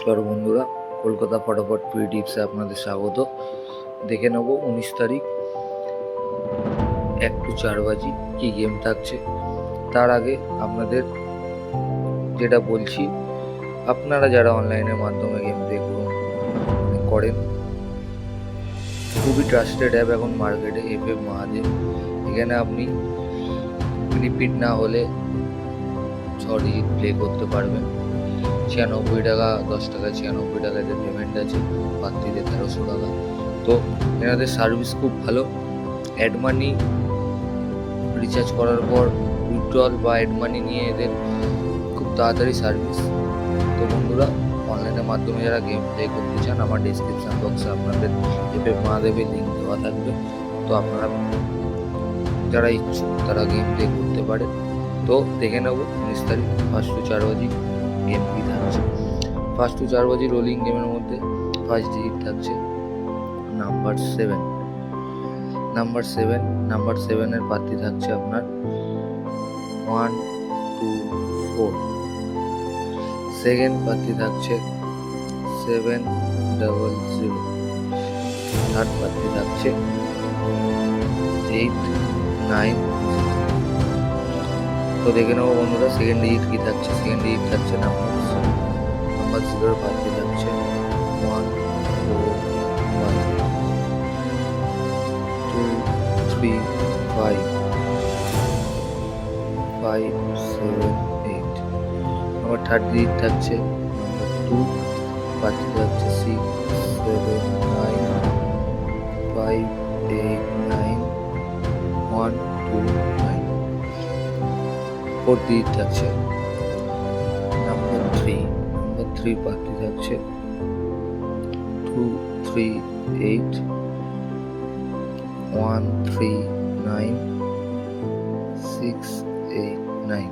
নমস্কার বন্ধুরা, কলকাতা ফটাফট ফ্রি টিপসে আপনাদের স্বাগত। দেখে নেব 19 তারিখ 1 to 4 বাজি কী গেম থাকছে। তার আগে আপনাদের যেটা বলছি, আপনারা যারা অনলাইনের মাধ্যমে গেম প্লে করেন, খুবই ট্রাস্টেড অ্যাপ এখন মার্কেটে FF মহাদেব। এখানে আপনি রিপিট না হলে 6 ডিজিট প্লে করতে পারবেন। 96 টাকা, 10 টাকা, 96 টাকা এদের পেমেন্ট আছে, বাড়তিতে 1300 টাকা। তো এনাদের সার্ভিস খুব ভালো। অ্যাড মানি রিচার্জ করার পর উইথড্রল বা অ্যাড মানি নিয়ে এদের খুব তাড়াতাড়ি সার্ভিস। তো বন্ধুরা, অনলাইনের মাধ্যমে যারা গেম প্লে করতে চান, আমার ডেসক্রিপশন বক্সে আপনাদের FF মহাদেবের লিঙ্ক দেওয়া থাকবে। তো আপনারা যারা ইচ্ছুক তারা গেম প্লে করতে পারে। তো দেখে নেব 19 তারিখ 1 to 4 বাজি গেম কি থাকছে। 1 to 4 বাজি রোলিং গেমের মধ্যে ফার্স্ট ডিজিট থাকছে নাম্বার 7। নাম্বার 7 এর প্রার্থী থাকছে আপনার 1 2 4। সেকেন্ড প্রার্থী থাকছে 700। থার্ড প্রার্থী থাকছে 890। তো দেখে নেবো বন্ধুরা সেকেন্ড ডিজিট কি থাকছে। সেকেন্ড ডিজিট থাকছে নাম্বার 0 প্রার্থী থাকছে 1 4 1 2 3 5 5 7 8। আমার থার্ড ডিজিট থাকছে নাম্বার 2 প্রার্থী থাকছে 6 7 9 5 8 9 1 2 9। ফোর্থ ডিজিট থাকছে নাম্বার 3 প্রার্থী থাকছে 2 3 8 1 3 9 6 8 9।